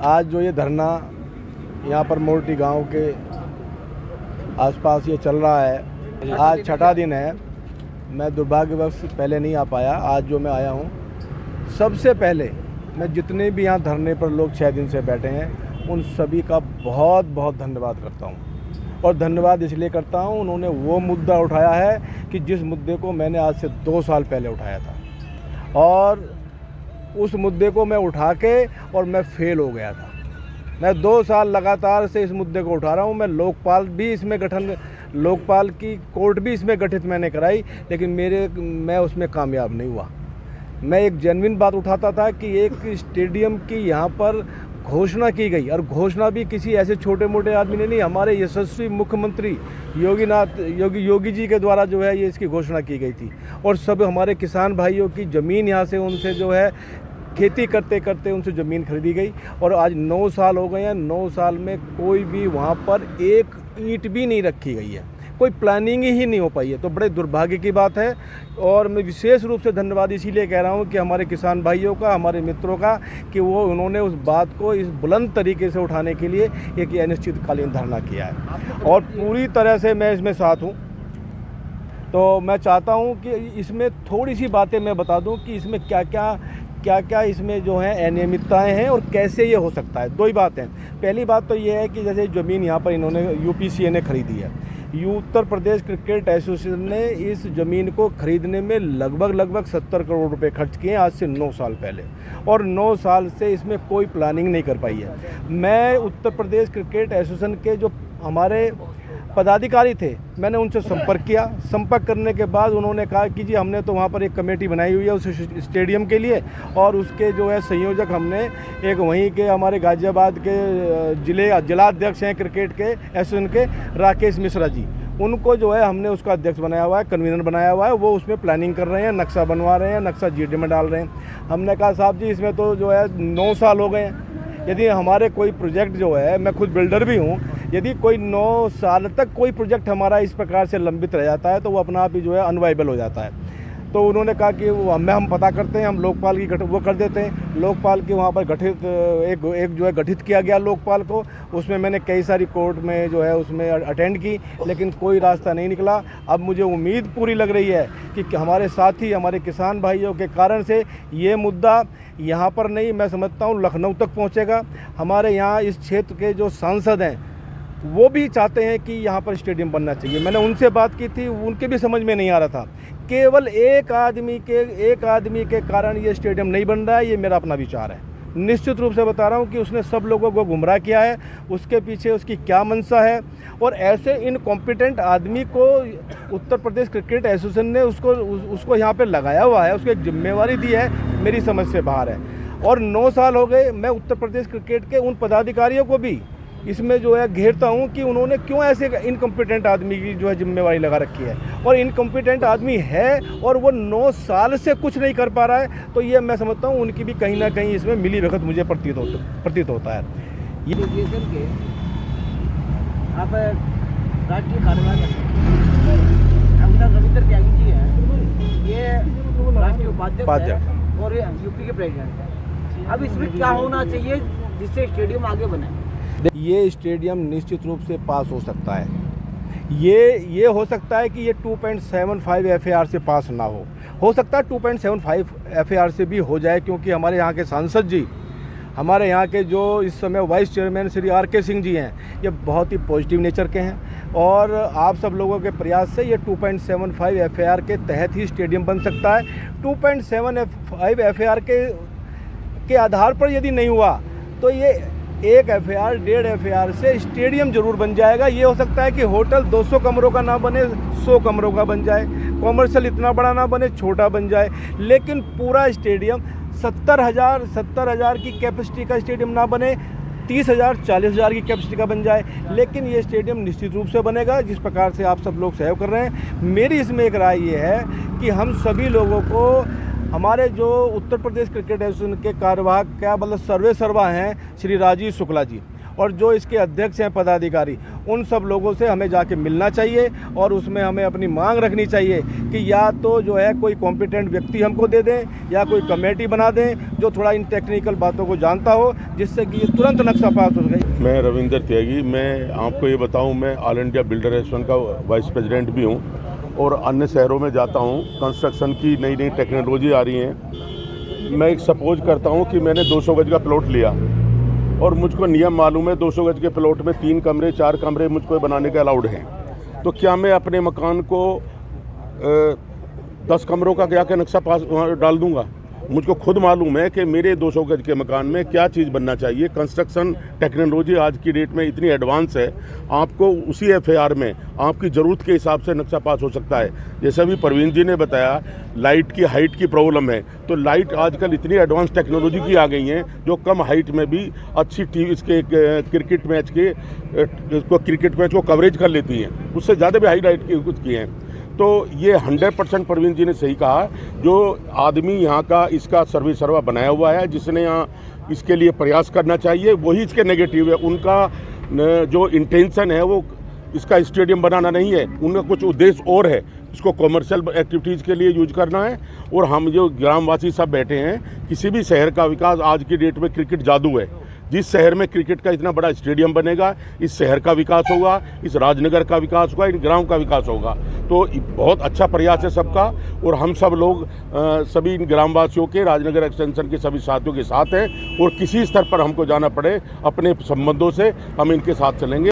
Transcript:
आज जो ये धरना यहाँ पर मोरटी गांव के आसपास ये चल रहा है, आज छठा दिन है। मैं दुर्भाग्यवश पहले नहीं आ पाया, आज जो मैं आया हूँ। सबसे पहले मैं जितने भी यहाँ धरने पर लोग 6 दिन से बैठे हैं उन सभी का बहुत बहुत धन्यवाद करता हूँ। और धन्यवाद इसलिए करता हूँ, उन्होंने वो मुद्दा उठाया है कि जिस मुद्दे को मैंने आज से 2 साल पहले उठाया था, और उस मुद्दे को मैं उठा के और मैं फेल हो गया था। मैं 2 साल लगातार से इस मुद्दे को उठा रहा हूँ। मैं लोकपाल भी इसमें लोकपाल की कोर्ट भी इसमें गठित मैंने कराई, लेकिन मैं उसमें कामयाब नहीं हुआ। मैं एक जेन्युइन बात उठाता था कि एक स्टेडियम की यहाँ पर घोषणा की गई, और घोषणा भी किसी ऐसे छोटे मोटे आदमी ने नहीं, हमारे यशस्वी मुख्यमंत्री योगी जी के द्वारा जो है ये इसकी घोषणा की गई थी। और सब हमारे किसान भाइयों की ज़मीन यहाँ से उनसे जो है खेती करते करते उनसे ज़मीन खरीदी गई। और आज 9 साल हो गए हैं। 9 साल में कोई भी वहाँ पर एक ईंट भी नहीं रखी गई है, कोई प्लानिंग ही नहीं हो पाई है। तो बड़े दुर्भाग्य की बात है। और मैं विशेष रूप से धन्यवाद इसीलिए कह रहा हूँ कि हमारे किसान भाइयों का, हमारे मित्रों का, कि उन्होंने उस बात को इस बुलंद तरीके से उठाने के लिए एक अनिश्चितकालीन धरना किया है। और पूरी तरह से मैं इसमें साथ हूँ। तो मैं चाहता हूँ कि इसमें थोड़ी सी बातें मैं बता दूँ कि इसमें क्या क्या इसमें जो है अनियमितताएँ हैं और कैसे ये हो सकता है। 2 ही बातें। पहली बात तो ये है कि जैसे ज़मीन यहाँ पर इन्होंने UPCA ने खरीदी है। उत्तर प्रदेश क्रिकेट एसोसिएशन ने इस ज़मीन को खरीदने में लगभग 70 करोड़ रुपए खर्च किए आज से 9 साल पहले, और 9 साल से इसमें कोई प्लानिंग नहीं कर पाई है। मैं उत्तर प्रदेश क्रिकेट एसोसिएशन के जो हमारे पदाधिकारी थे, मैंने उनसे संपर्क किया। संपर्क करने के बाद उन्होंने कहा कि जी हमने तो वहाँ पर एक कमेटी बनाई हुई है उस स्टेडियम के लिए, और उसके जो है संयोजक हमने एक वहीं के हमारे गाज़ियाबाद के जिलाध्यक्ष हैं क्रिकेट के एसोसिएशन के, राकेश मिश्रा जी, उनको जो है हमने उसका अध्यक्ष बनाया हुआ है, कन्वीनर बनाया हुआ है। वो उसमें प्लानिंग कर रहे हैं, नक्शा बनवा रहे हैं, नक्शा GD में डाल रहे हैं। हमने कहा साहब जी इसमें तो जो है 9 साल हो गए हैं। यदि हमारे कोई प्रोजेक्ट जो है, मैं खुद बिल्डर भी हूँ, यदि कोई 9 साल तक कोई प्रोजेक्ट हमारा इस प्रकार से लंबित रह जाता है तो वो अपना आप ही जो है अनवाइबल हो जाता है। तो उन्होंने कहा कि वो हम पता करते हैं, हम लोकपाल की वो कर देते हैं। लोकपाल की वहाँ पर गठित एक जो है गठित किया गया लोकपाल को। उसमें मैंने कई सारी कोर्ट में जो है उसमें अटेंड की, लेकिन कोई रास्ता नहीं निकला। अब मुझे उम्मीद पूरी लग रही है कि हमारे साथी, हमारे किसान भाइयों के कारण से ये मुद्दा यहाँ पर नहीं, मैं समझता हूँ लखनऊ तक पहुँचेगा। हमारे यहाँ इस क्षेत्र के जो सांसद हैं वो भी चाहते हैं कि यहाँ पर स्टेडियम बनना चाहिए। मैंने उनसे बात की थी, उनके भी समझ में नहीं आ रहा था। केवल एक आदमी के कारण ये स्टेडियम नहीं बन रहा है, ये मेरा अपना विचार है। निश्चित रूप से बता रहा हूँ कि उसने सब लोगों को गुमराह किया है। उसके पीछे उसकी क्या मंशा है, और ऐसे इनकॉम्पिटेंट आदमी को उत्तर प्रदेश क्रिकेट एसोसिएशन ने उसको यहाँ पे लगाया हुआ है, उसको एक जिम्मेवारी दी है, मेरी समझ से बाहर है। और 9 साल हो गए। मैं उत्तर प्रदेश क्रिकेट के उन पदाधिकारियों को भी इसमें जो है घेरता हूँ कि उन्होंने क्यों ऐसे इनकम्पिटेंट आदमी की जो है जिम्मेवारी लगा रखी है। और इनकम्पिटेंट आदमी है और वो 9 साल से कुछ नहीं कर पा रहा है, तो ये मैं समझता हूँ उनकी भी कहीं ना कहीं इसमें मिली भगत मुझे प्रतीत होता है। के आप राष्ट्रीय कार्यवाही रविंद्र त्यागी जी हैं, ये राष्ट्रीय उपाध्यक्ष है और यूपी के प्रेसिडेंट हैं। अब इसमें क्या होना चाहिए जिससे स्टेडियम आगे बने? ये स्टेडियम निश्चित रूप से पास हो सकता है। ये हो सकता है कि ये 2.75 FAR से पास ना हो सकता है 2.75 FAR से भी हो जाए, क्योंकि हमारे यहाँ के सांसद जी, हमारे यहाँ के जो इस समय vice chairman Shri RK Singh ji हैं, ये बहुत ही पॉजिटिव नेचर के हैं। और आप सब लोगों के प्रयास से ये 2.75 FAR के तहत ही स्टेडियम बन सकता है। 2.75 FAR के आधार पर यदि नहीं हुआ तो ये 1 FAR 1.5 FAR से स्टेडियम जरूर बन जाएगा। ये हो सकता है कि होटल 200 कमरों का ना बने, 100 कमरों का बन जाए, कॉमर्शियल इतना बड़ा ना बने, छोटा बन जाए, लेकिन पूरा स्टेडियम 70,000 की कैपेसिटी का स्टेडियम ना बने, 30,000 40,000 की कैपेसिटी का बन जाए, लेकिन ये स्टेडियम निश्चित रूप से बनेगा जिस प्रकार से आप सब लोग सहयोग कर रहे हैं। मेरी इसमें एक राय ये है कि हम सभी लोगों को, हमारे जो उत्तर प्रदेश क्रिकेट एसोसिएशन के कार्यवाहक सर्वे सर्वा हैं श्री राजीव शुक्ला जी, और जो इसके अध्यक्ष हैं पदाधिकारी, उन सब लोगों से हमें जाके मिलना चाहिए और उसमें हमें अपनी मांग रखनी चाहिए कि या तो जो है कोई कॉम्पिटेंट व्यक्ति हमको दे दें या कोई कमेटी बना दें जो थोड़ा इन टेक्निकल बातों को जानता हो, जिससे कि ये तुरंत नक्शा पास हो सके। मैं रविंदर त्यागी, मैं आपको ये बताऊं, मैं ऑल इंडिया बिल्डर एसोसिएशन का वाइस प्रेसिडेंट भी हूं और अन्य शहरों में जाता हूं। कंस्ट्रक्शन की नई नई टेक्नोलॉजी आ रही है। मैं एक सपोज करता हूं कि मैंने 200 गज का प्लॉट लिया और मुझको नियम मालूम है 200 गज के प्लॉट में 3 कमरे 4 कमरे मुझको बनाने के अलाउड हैं। तो क्या मैं अपने मकान को 10 कमरों का क्या नक्शा पास डाल दूंगा? मुझको खुद मालूम है कि मेरे 200 गज के मकान में क्या चीज़ बनना चाहिए। कंस्ट्रक्शन टेक्नोलॉजी आज की डेट में इतनी एडवांस है, आपको उसी एफआईआर में आपकी ज़रूरत के हिसाब से नक्शा पास हो सकता है। जैसे अभी प्रवीण जी ने बताया, लाइट की हाइट की प्रॉब्लम है, तो लाइट आजकल इतनी एडवांस टेक्नोलॉजी की आ गई हैं जो कम हाइट में भी अच्छी इसके क्रिकेट मैच को कवरेज कर लेती हैं, उससे ज़्यादा भी हाई लाइट की कुछ की हैं। तो ये 100% प्रवीण जी ने सही कहा। जो आदमी यहाँ का इसका सर्वा बनाया हुआ है, जिसने यहाँ इसके लिए प्रयास करना चाहिए, वही इसके नेगेटिव है। उनका जो इंटेंशन है वो इसका स्टेडियम बनाना नहीं है, उनका कुछ उद्देश्य और है, इसको कॉमर्शियल एक्टिविटीज़ के लिए यूज करना है। और हम जो ग्रामवासी सब बैठे हैं, किसी भी शहर का विकास आज की डेट में क्रिकेट जादू है। जिस शहर में क्रिकेट का इतना बड़ा स्टेडियम बनेगा, इस शहर का विकास होगा, इस राजनगर का विकास होगा, इन गाँव का विकास होगा। तो बहुत अच्छा प्रयास है सबका और हम सब लोग सभी इन ग्रामवासियों के, राजनगर एक्सटेंशन के सभी साथियों के साथ हैं और किसी स्तर पर हमको जाना पड़े अपने संबंधों से हम इनके साथ चलेंगे।